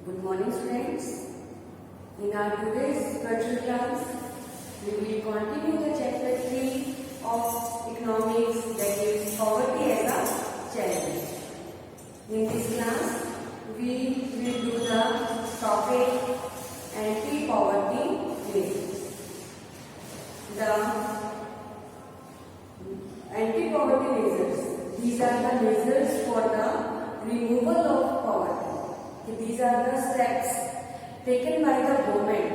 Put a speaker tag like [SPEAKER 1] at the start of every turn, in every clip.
[SPEAKER 1] Good morning, students. In our today's virtual class, we will continue the chapter 3 of economics, that is poverty as a challenge. In this class, we will do the topic anti-poverty measures. The anti-poverty measures, these are the measures for the removal of poverty. These are the steps taken by the government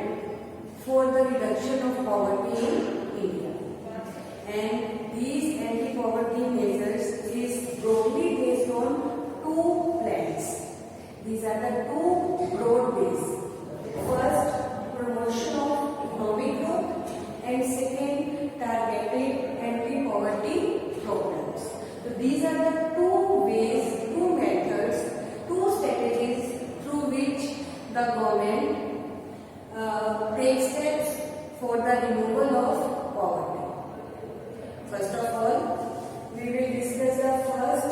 [SPEAKER 1] for the reduction of poverty in India. And these anti-poverty measures is broadly based on two plans. These are the two broad ways. First, promotion of economic growth, and second, targeted anti-poverty programs. So these are the two ways, two methods, two strategies through which the government takes steps for the removal of poverty. First of all, we will discuss the first,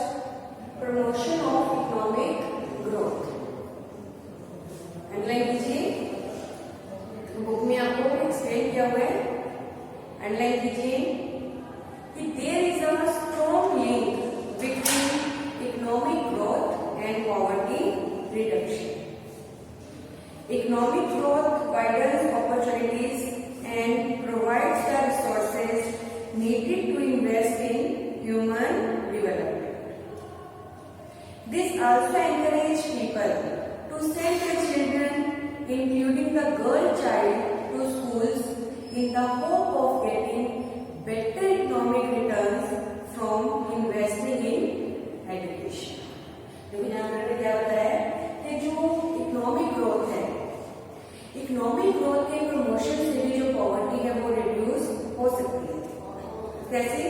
[SPEAKER 1] promotion of economic growth. Underline कीजिए, book में आपको explain किया हुआ है, underline कीजिए कि there is a strong link between economic growth and poverty reduction. Economic growth widens opportunities and provides the resources needed to invest in human development. This also encourages people to send their children, including the girl child, to schools in the hope of getting better economic returns from investing in education. लेकिन यहाँ पर क्या होता है कि जो economic growth है, economic growth के प्रमोशन से भी जो पॉवर्टी है वो रिड्यूस हो सकती है. कैसे?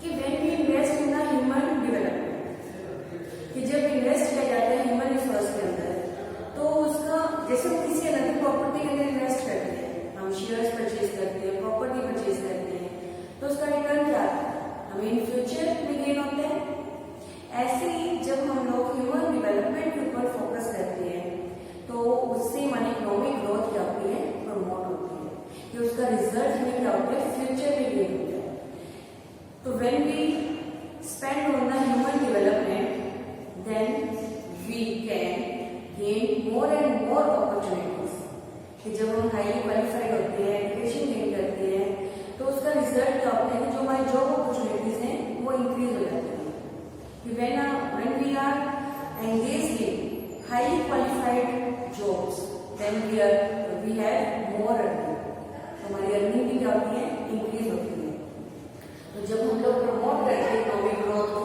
[SPEAKER 1] कि when we invest in the human development, कि जब इन्वेस्ट किया जाता है ह्यूमन रिसोर्स के अंदर, तो उसका जैसे हम किसी अलग प्रॉपर्टी के अंदर इन्वेस्ट करते हैं, हम शेयर्स परचेज करते हैं, प्रॉपर्टी परचेज करते हैं, तो उसका रिटर्न क्या आता है? हमें इन फ्यूचर में गेन होता है. ऐसे ही जब हम लोग ह्यूमन डेवलपमेंट के ऊपर फोकस करते हैं, तो उससे हमारी इकोनॉमिक ग्रोथ क्या होती है? प्रमोट होती है, कि उसका रिजल्ट हमें क्या होता है? फ्यूचर में गेन होता है. तो when we spend on the human development, then we can gain more and more opportunities. कि जब हम हाईली क्वालिफाइड होते हैं, एजुकेशन गेन करते हैं, तो उसका रिजल्ट क्या होता है कि जो हमारी जॉब अपॉर्चुनिटीज हैं वो इंक्रीज हो जाती है. When we are engaged in highly qualified jobs, then we have more earning. हमारी अर्निंग भी क्या होती है? इंक्रीज होती है. तो जब हम लोग प्रमोट करते हैं इकोनॉमिक ग्रोथ को,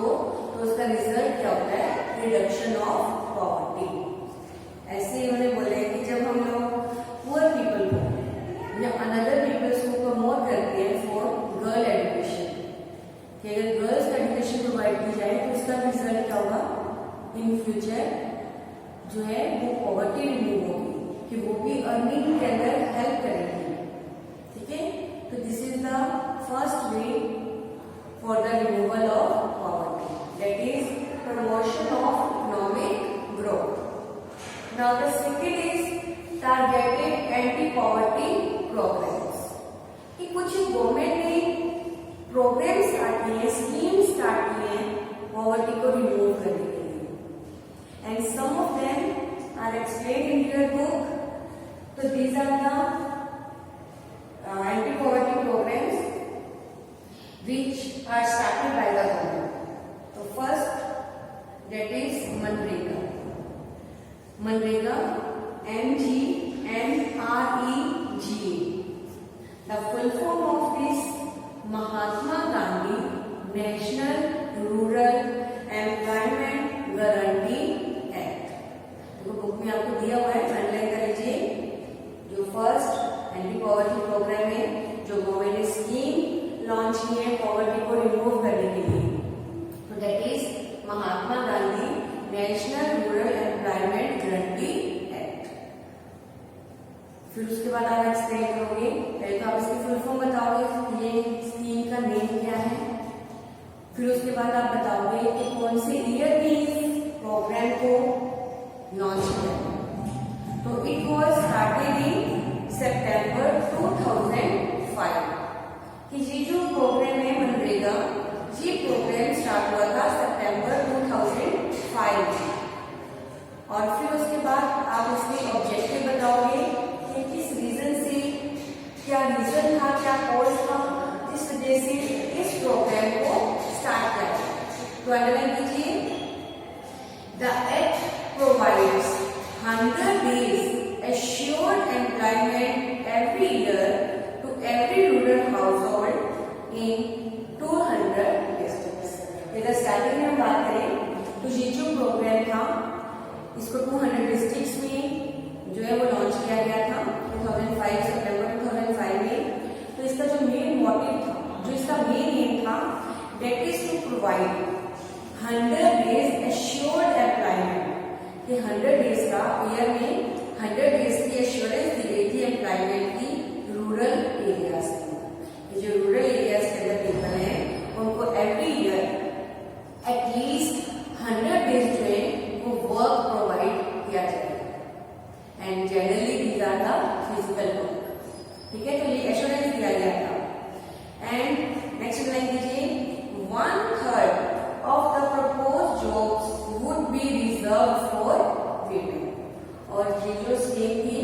[SPEAKER 1] तो उसका रिजल्ट क्या होता है? Reduction of poverty. ऐसे उन्होंने बोले कि जब हम लोग पुअर पीपल को या अनदर पीपल्स को प्रमोट करते हैं फॉर गर्ल एजुकेशन, कि अगर गर्ल्स का एजुकेशन प्रोवाइड की जाए तो इसका रिजल्ट क्या होगा? इन फ्यूचर जो है वो पॉवर्टी रिमूव होगी, कि वो भी अर्निंग के अंदर हेल्प करेगी. ठीक है, तो this is the first way for the removal of poverty, that is promotion of economic growth. Now the second is targeted anti poverty programs. कि कुछ गवर्नमेंट ने प्रोग्राम स्टार्ट किए, स्कीम स्टार्ट किए पॉवर्टी को रिमूव करने के लिए. And some of them are explained in your book. तो these are the anti poverty programs which are started by the government. तो first, that is MNREGA. MNREGA, MGNREGA. The full form of this Mahatma Gandhi national rural employment guarantee act. तो book में आपको दिया हुआ है, underline कर लीजिए. जो फर्स्ट एंटी पॉवर्टी प्रोग्राम है, जो गवर्नमेंट ने स्कीम लॉन्च की है पॉवर्टी को रिमूव करने के लिए, तो that is Mahatma Gandhi national rural employment guarantee act. फिर उसके बाद आप एक्सप्लेन करोगे. पहले तो आप इसकी फुल फॉर्म बताओगे, ये स्कीम का नेम क्या है. फिर उसके बाद आप बताओगे कि कौन से ईयर में इस प्रोग्राम को लॉन्च किया. कि ये जो प्रोग्राम है मनरेगा, ये प्रोग्राम स्टार्ट हुआ था सितंबर 2005 में। और फिर उसके बाद आप उसमें ऑब्जेक्टिव बताओगे कि किस रीजन से, क्या रीजन था, क्या कॉज था, जिस वजह से इस प्रोग्राम को स्टार्ट किया। तो अंडरलाइन कीजिए, the act provides 100 days assured employment every year to every rural household in 200 districts। इधर स्टार्टिंग में हम बात करें तो ये जो प्रोग्राम था इसको 200 डिस्ट्रिक्ट्स में जो है वो लॉन्च किया गया था 2005 सितंबर 2005 में। तो इसका जो मेन मोटिव था, जो इसका मेन एम था, that is to provide 100 days assured employment। ये 100 डेज का, ईयर में 100 डेज की एश्योरेंस दी गई थी एम्प्लॉयमेंट की रूरल एरियाज में। ये जो रूरल एरियाज के अंदर पीपल हैं उनको एवरी ईयर एटलीस्ट 100 डेज जो है वो वर्क प्रोवाइड किया जाएगा। And generally these are the physical work. ठीक है, तो ये एश्योरेंस दिया गया था। एंड नेक्स्ट लाइन कीजिए, 1/3 of the proposed jobs would be reserved for women। और ये जो स्कीम थी,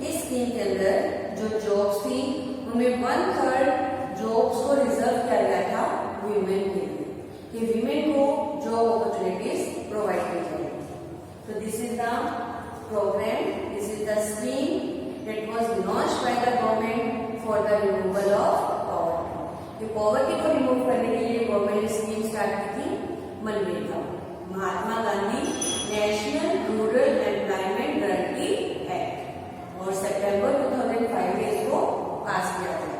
[SPEAKER 1] इस स्कीम के अंदर जो जॉब्स थी उनमें 1/3 जॉब्स को रिजर्व किया गया था वीमेन के लिए, कि वीमेन को जॉब अपॉर्चुनिटीज प्रोवाइड की जाएगी। तो this is the program, this is the scheme that was launched by the government for the removal of poverty. ये पॉवर्टी को रिमूव करने के लिए गवर्नमेंट ने स्कीम स्टार्ट की थी MNREGA, Mahatma Gandhi national rural employment guarantee act, और सितंबर 2005 में इसको पास किया गया।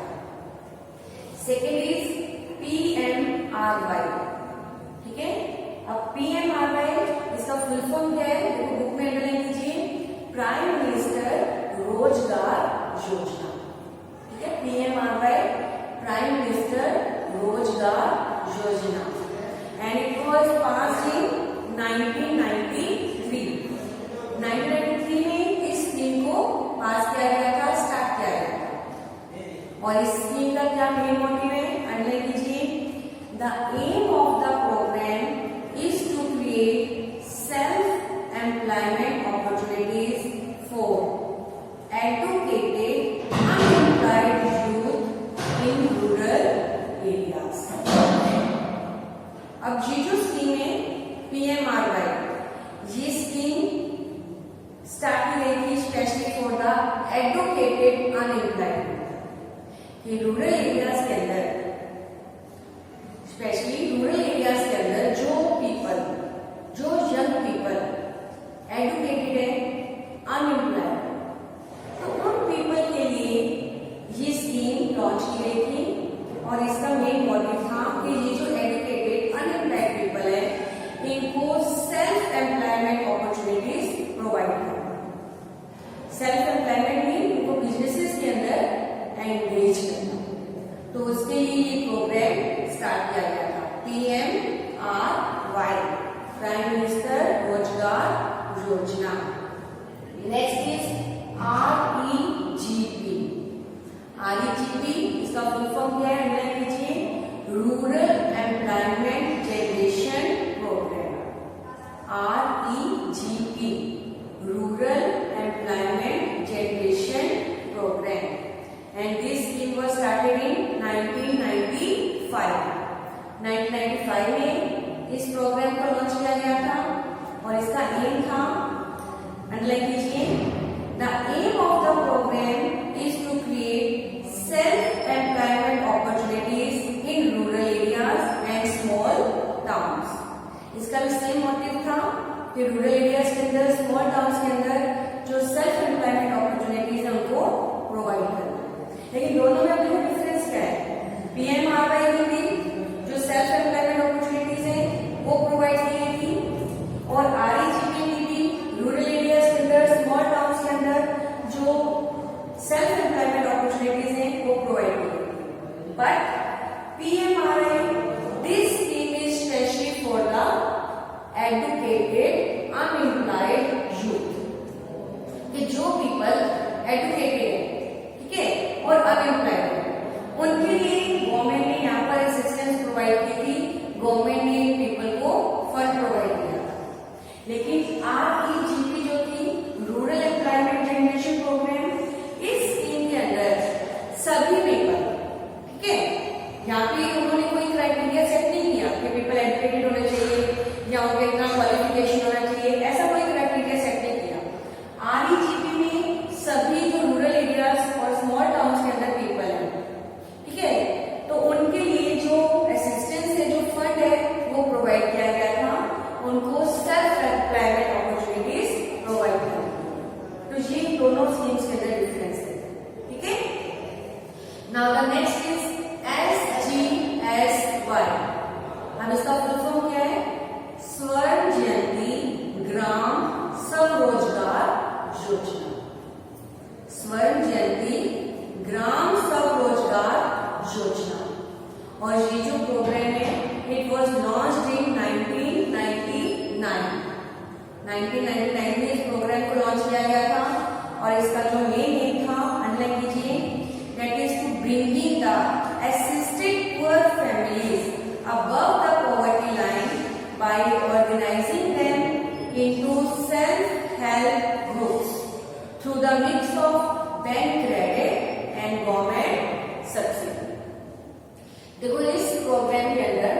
[SPEAKER 1] Second is PMRY। ठीक है, अब PMRY इसका फुल फॉर्म क्या है, देखो बुक में अंडरलाइन कीजिए, प्राइम मिनिस्टर रोजगार योजना। ठीक है, PMRY प्राइम मिनिस्टर रोजगार योजना, and it was passed in 1993। 1993 में इस स्कीम को पास किया गया था, स्टार्ट किया गया था। और इस स्कीम का क्या मेन मोटिव है, अंडरलाइन कीजिए, the aim of the programme is to create self employment opportunities for educated unemployed youth in rural areas. अब ये जो स्कीम है PMRY, ये स्कीम स्टार्ट की गई थी specially for the educated unemployed. कि रूरल एरियाज के अंदर, स्पेशली रूरल एरियाज के अंदर जो पीपल, जो यंग पीपल एडुकेटेड है, अनएम्प्लॉयड, तो उन पीपल के लिए ये स्कीम लॉन्च की गई थी। और इसका मेन मोटिव था कि ये जो एडुकेटेड अनएम्प्लॉयड पीपल है इनको सेल्फ एम्प्लॉयमेंट अपॉर्चुनिटीज प्रोवाइड करना। सेल्फ एम्प्लॉयमेंट में उनको बिजनेसेस के अंदर एंगेज करना। तो उसके लिए ये प्रोग्राम स्टार्ट किया गया था, PMRY प्राइम मिनिस्टर रोजगार योजना। Next is REGP। REGP इसका फुल फॉर्म क्या है, अंडरलाइन कीजिए, rural employment generation programme. REGP rural employment generation programme, and this scheme was started in 1995। 1995 में इस प्रोग्राम को लॉन्च किया गया था और इसका एम था, अंडरलाइन कीजिए, the aim of the programme is to create self employment opportunities in rural areas and small towns. इसका भी सेम मोटिव था कि रूरल एरियाज के अंदर, स्मॉल टाउन्स के अंदर जो सेल्फ एम्प्लॉयमेंट अपॉर्चुनिटीज है उनको प्रोवाइड करना। लेकिन दोनों में अपना डिफरेंस क्या है, PMRY में भी जो सेल्फ एम्प्लॉयमेंट अपॉर्चुनिटीज है वो प्रोवाइड की गई थी, और REGP में भी रूरल एरियाज के अंदर, स्मॉल टाउन्स के अंदर जो सेल्फ एम्प्लॉयमेंट अपॉर्चुनिटीज है वो प्रोवाइड की गई। But PMRY, this scheme is specially for the educated unemployed youth, कि जो पीपल एडुकेटेड है, ठीक है, और अनएम्प्लॉयड है, उनके लिए लेकिन REGP जो थी, रूरल एम्प्लॉयमेंट जनरेशन प्रोग्राम, इस स्कीम के अंदर सभी पीपल, ठीक है, यहाँ पे उन्होंने कोई क्राइटेरिया सेट नहीं किया कि पीपल एजुकेटेड होने चाहिए या उनका इतना क्वालिफिकेशन होना चाहिए, ऐसा कोई क्राइटेरिया सेट नहीं किया। REGP में सभी जो रूरल एरियाज और स्मॉल टाउन्स के अंदर पीपल हैं, ठीक है, तो उनके लिए जो असिस्टेंस है, जो फंड है, वो प्रोवाइड किया गया था, उनको सेल्फ एम्प्लॉयमेंट अपॉर्चुनिटीज प्रोवाइड करनी। तो ये दोनों स्कीम्स के अंदर डिफरेंस है, ठीक है। Now the next is SGSY। अब इसका फुल फॉर्म क्या है? स्वर्ण जयंती ग्राम स्वरोजगार योजना। स्वर्ण जयंती ग्राम स्वरोजगार योजना। और ये जो प्रोग्राम है, इट वॉज लॉन्च्ड इन 1999। 1999 में इस प्रोग्राम को लॉन्च किया गया था और इसका जो मेन एम था, अंडरलाइन कीजिए, that is to bringing the assisted poor families above the poverty line by organizing them into self-help groups through the mix of bank credit and government subsidy। देखो इस प्रोग्राम के अंदर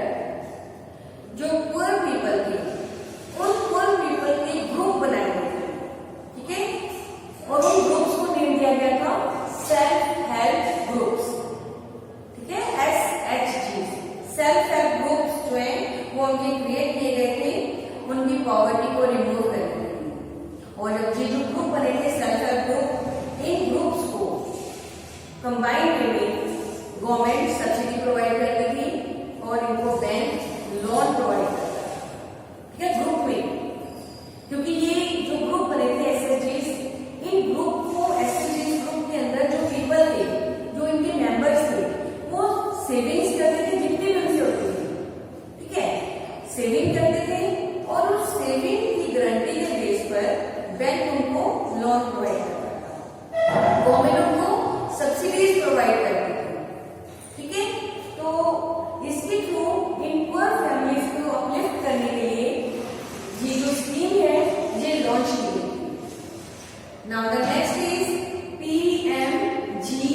[SPEAKER 1] जो poor people थे, उन poor people के group बनाए गए थे, ठीक है, और उन ग्रुप्स को नेम दिया गया था सेल्फ हेल्प ग्रुप्स, ठीक है, SHG। सेल्फ हेल्प ग्रुप्स जो है वो उनके क्रिएट किए गए थे उनकी पॉवर्टी को रिमूव करने के लिए। और जब ये जो ग्रुप बने थे सेल्फ हेल्प ग्रुप, इन ग्रुप्स को कंबाइंड में गवर्नमेंट सब्सिडी प्रोवाइड करती थी और इनको बैंक लोन प्रोवाइड करता था, ठीक है, ग्रुप में। क्योंकि ये जो ग्रुप बने थे SHGs, इन ग्रुप को SHGs ग्रुप के अंदर जो पीपल थे, जो इनके मेंबर्स थे, वो सेविंग्स करते थे जितनी भी उनसे होती थी, ठीक है, सेविंग करते थे और उस सेविंग की गारंटी के बेस पर बैंक उनको लोन प्रोवाइड करता था, गवर्नमेंट उनको सब्सिडीज प्रोवाइड करती थी, ठीक है। तो इसके थ्रू इन पुअर फैमिलीज को अपलिफ्ट करने के लिए ये जो स्कीम है ये लॉन्च की गई। Now the next is PMGY,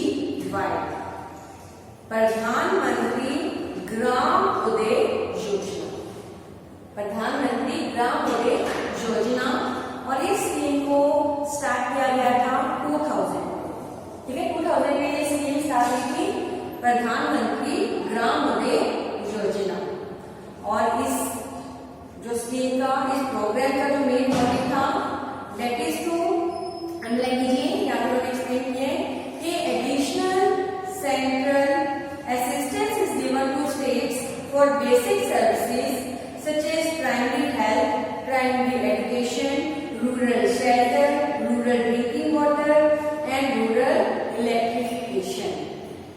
[SPEAKER 1] प्रधानमंत्री ग्राम उदय योजना। प्रधानमंत्री ग्राम उदय योजना, और इस स्कीम को स्टार्ट किया गया था 2000, ठीक है, 2000 में ये स्कीम स्टार्ट हुई थी, प्रधानमंत्री ग्राम उदय योजना। और इस जो स्कीम का, इस प्रोग्राम का जो मेन मोटिव था, दैट इज टू, अंडरलाइन कीजिए, यहाँ पर एक्सप्लेन किए कि additional central assistance is given to states for basic services such as primary health, primary education, rural shelter, rural drinking water and rural electrification।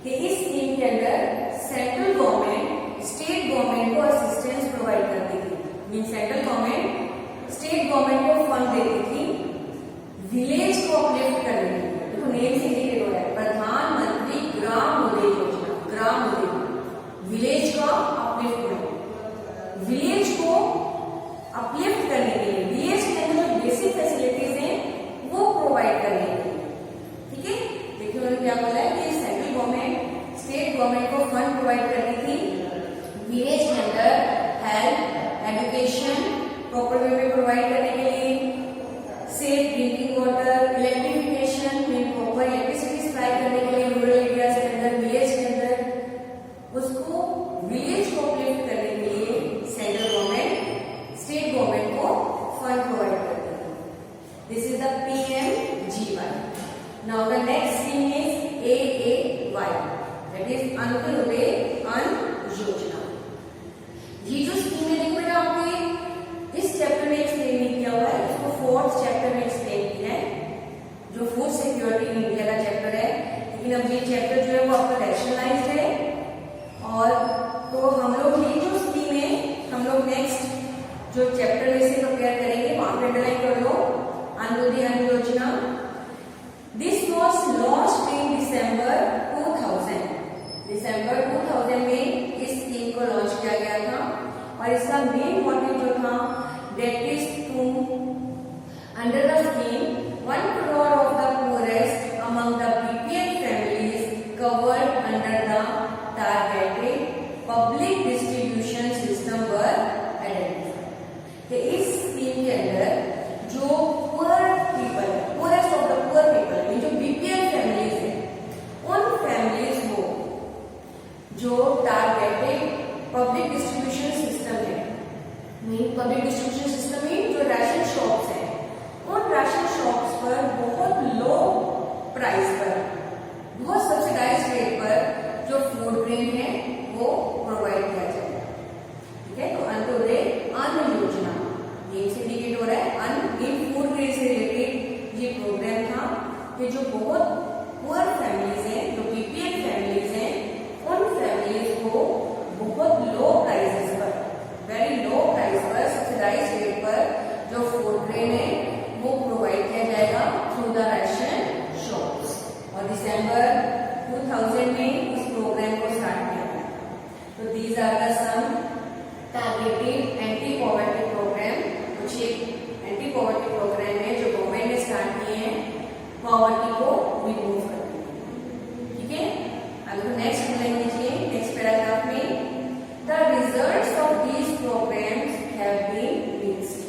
[SPEAKER 1] कि इस scheme के अंदर सेंट्रल गवर्नमेंट स्टेट गवर्नमेंट को असिस्टेंस प्रोवाइड करती थी, mean central government state government को fund देती थी विलेज को अपलिफ्ट करने के लिए। देखो नेम से इंडिकेट हो रहा है, प्रधानमंत्री ग्राम उदय योजना, ग्राम उदय, विलेज का अपलिफ्टमेंट, विलेज को अपलिफ्ट करने के लिए, विलेज के अंदर जो बेसिक फैसिलिटीज हैं वो प्रोवाइड करने के लिए, ठीक है। देखिए उन्होंने क्या बोला है कि सेंट्रल गवर्नमेंट स्टेट गवर्नमेंट को फंड प्रोवाइड करती थी विलेज के अंदर हेल्थ, एजुकेशन प्रॉपर वे में प्रोवाइड करने के लिए, सेफ ड्रिंकिंग वाटर, इलेक्ट्रिफिकेशन में प्रॉपर इलेक्ट्रिसिटी सप्लाई करने के लिए रूरल एरियाज के अंदर, विलेज के अंदर, उसको विलेज को अपलिफ्ट करने के लिए सेंट्रल गवर्नमेंट स्टेट गवर्नमेंट को फंड प्रोवाइड करती है। This is the PMGY। Now the next scheme is AAY, that is Antyodaya अन्न योजना। ये जो स्कीम है, देखो बेटा आपके इस चैप्टर में एक्सप्लेन नहीं किया हुआ है, इसको 4th चैप्टर में एक्सप्लेन किया है, जो फूड सिक्योरिटी इन इंडिया का चैप्टर है। लेकिन अब ये चैप्टर जो है वो आपका रैशनलाइज्ड है, और तो हम लोग ये जो स्कीम है हम लोग नेक्स्ट जो चैप्टर में से प्रिपेयर करेंगे, वहां पे अंडरलाइन कर लो, अंत्योदय अन्न योजना। This was launched in December 2000। December 2000 में इस स्कीम को लॉन्च किया गया था, और इसका मेन मोटिव जो था, that is to Under the scheme, 1 crore of the poorest among the BPL families covered under the targeted public distribution system were identified. कि इस स्कीम के अंदर जो poor people, poorest of the poor people, जो BPL families है, उन families को जो टारगेटेड पब्लिक डिस्ट्रीब्यूशन सिस्टम है, पब्लिक डिस्ट्रीब्यूशन सिस्टम में जो राशन शॉप्स है, उन राशन शॉप्स पर बहुत लो प्राइस पर, बहुत सब्सिडाइज्ड रेट पर जो फूड ग्रेन है वो प्रोवाइड किया जाएगा। ठीक है, तो अंत्योदय अन्न योजना ये से इंडिकेट हो रहा है। अन्न इन फूड ग्रेन से रिलेटेड ये प्रोग्राम था कि जो बहुत पुअर फैमिलीज हैं, जो बीपीएल फैमिलीज हैं, उन फैमिलीज को बहुत लो प्राइसेस पर, वेरी लो प्राइस पर, सब्सिडाइज्ड रेट पर जो फूड ग्रेन है वो प्रोवाइड किया जाएगा थ्रू द राशन शॉप्स। और दिसंबर 2000 में इस प्रोग्राम को स्टार्ट किया गया। तो these are the some targeted anti poverty programme, कुछ एंटी पॉवर्टी प्रोग्राम है जो गवर्नमेंट ने स्टार्ट किए हैं पॉवर्टी को रिमूव करने के लिए। ठीक है, अगर नेक्स्ट लाइन लीजिए, नेक्स्ट पैराग्राफ में the results of these programmes have been mixed.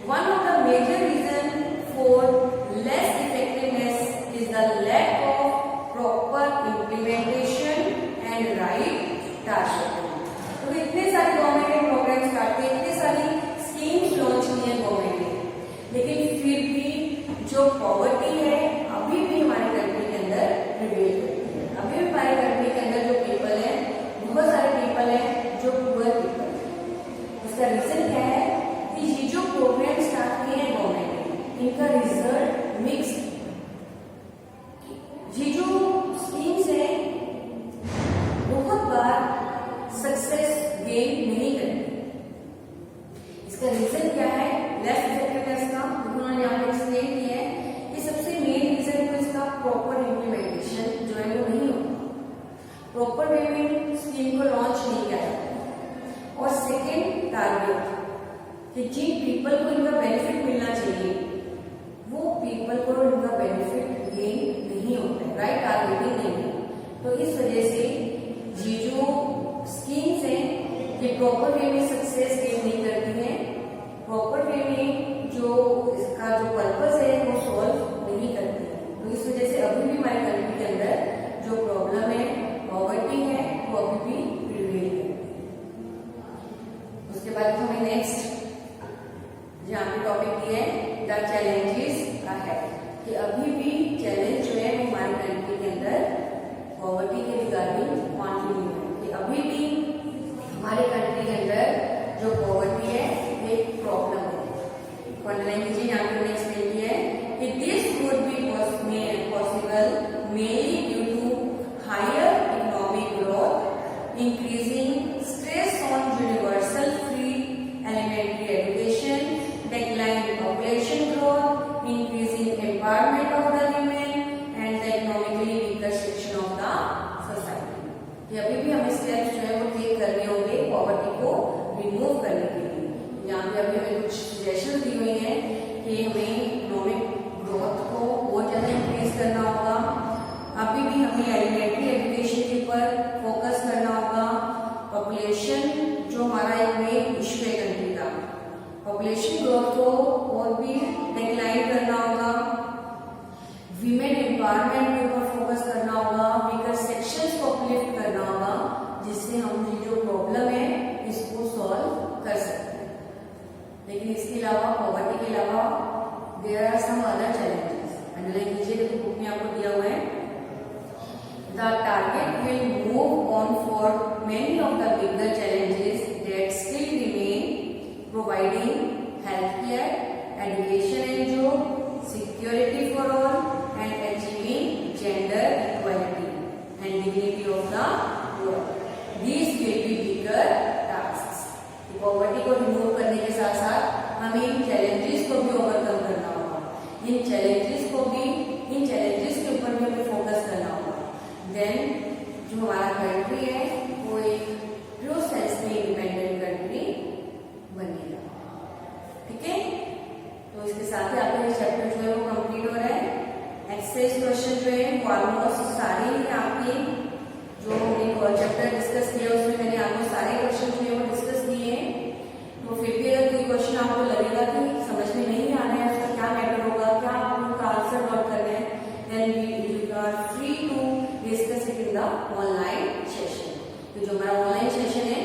[SPEAKER 1] One of the major reasons for less effectiveness is the lack of proper implementation and right targeting. तो इतने सारे गवर्नमेंट ने प्रोग्राम स्टार्ट किए, इतने सारी schemes launch की है गवर्नमेंट ने, लेकिन फिर भी जो पॉवर्टी है अभी भी हमारे कंट्री के अंदर प्रिवेल करती है। अभी भी हमारे कंट्री के अंदर जो पीपल है, बहुत सारे पीपल है जो पुअर पीपल है। इसका रीजन क्या है? ये जो प्रोग्राम स्टार्ट किए हैं गवर्नमेंट ने, इनका रिजल्ट मिक्स्ड। ये जो स्कीम्स है बहुत बार सक्सेस गेन नहीं करती। इसका रीजन क्या है? लेस इफेक्टिवनेस का उन्होंने यहाँ पे एक्सप्लेन किया है। ये सबसे मेन रीजन तो इसका प्रॉपर इम्प्लीमेंटेशन जो है वो नहीं होता, प्रॉपर वे में स्कीम को लॉन्च नहीं किया जाता। और सेकेंड टारगेट कि जिन पीपल को इनका बेनिफिट मिलना चाहिए वो पीपल को इनका बेनिफिट गेन नहीं होता है, राइट टारगेटिंग नहीं है। तो इस वजह से ये जो स्कीम्स हैं ये प्रॉपर वे में सक्सेस गेन नहीं करती हैं, प्रॉपर वे में जो इसका जो पर्पस है वो सॉल्व नहीं करती है। तो इस वजह से अभी भी हमारे कंट्री के अंदर जो प्रॉब्लम है, पॉवर्टी है, वो अभी भी प्रिवेल करती है। उसके बाद हमें नेक्स्ट जहाँ पे टॉपिक दिया है द चैलेंजेस अहेड, कि अभी भी चैलेंज जो है वो हमारी कंट्री के अंदर पॉवर्टी के रिगार्डिंग कंटिन्यू है। कि अभी भी हमारे कंट्री के अंदर जो पॉवर्टी है एक प्रॉब्लम है। अंडरलाइन कीजिए, यहाँ पे एक्सप्लेन किया है कि this would be possible mainly due to higher economic growth, increasing stress on universal free elementary education, decline in population growth, increasing empowerment of the women and the economically weaker section of the society. ये अभी भी हमें steps जो है वो take करने होंगे poverty को रिमूव करने के लिए। यहाँ पे अभी हमें कुछ सजेशन दी हुई है कि हमें इकोनॉमिक ग्रोथ को बहुत ज्यादा इंक्रीज करना होगा, अभी भी हमें एलिमेंट्री एजुकेशन के ऊपर फोकस करना होगा, पॉपुलेशन जो हमारा एक मेन इशू है कंट्री का, पॉपुलेशन ग्रोथ को और भी डिक्लाइन करना होगा, वीमेन एम्पावरमेंट के ऊपर फोकस करना होगा, वीकर सेक्शंस को अपलिफ्ट करना होगा, जिससे हम ये जो प्रॉब्लम है इसको सॉल्व कर सकते हैं। लेकिन इसके अलावा पॉवर्टी के अलावा there are some other challenges. Underline कीजिए, तो बुक में आपको दिया हुआ है the target will move on for many of the bigger challenges that still remain, providing healthcare, education and job, security for all, and achieving gender equality and dignity of the world. These will be bigger tasks. Poverty को remove करने के साथ साथ हमें इन challenges को भी overcome करना होगा, इन चैलेंजेस के ऊपर भी हमें फोकस करना होगा। देन जो हमारा कंट्री है वो एक ट्रू सेंस में इंडिपेंडेंट कंट्री बनेगा। ठीक है, तो इसके साथ ही आपका ये चैप्टर जो है वो कंप्लीट हो रहा है। एक्सरसाइज क्वेश्चन जो है वो ऑलमोस्ट सारे ही आपके जो हमने चैप्टर डिस्कस किया उसमें मैंने आपको सारे क्वेश्चन जो है वो डिस्कस किए हैं। तो फिर भी अगर कोई क्वेश्चन आपको लगेगा कि समझ में नहीं आ रहा है, उसका क्या मैटर होगा, क्या आपको उसका आंसर नोट करना है, then you are free to discuss it in the online session. तो जो हमारा ऑनलाइन सेशन है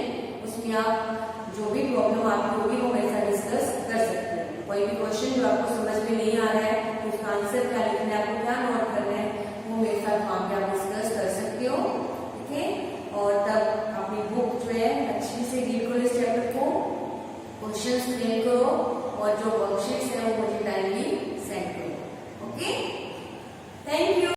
[SPEAKER 1] उसमें आप जो भी प्रॉब्लम आपकी होगी वो मेरे साथ डिस्कस कर सकते हैं। कोई भी क्वेश्चन जो आपको समझ में नहीं आ रहा है तो उसका आंसर क्या लिखना है, आपको क्या नोट करना है, वो मेरे साथ वहां पे आप डिस्कस कर सकते हो। ठीक है, और तब अपनी बुक जो है अच्छी से रीड करो, इस चैप्टर को, क्वेश्चंस क्लियर करो और जो वर्कशीट्स है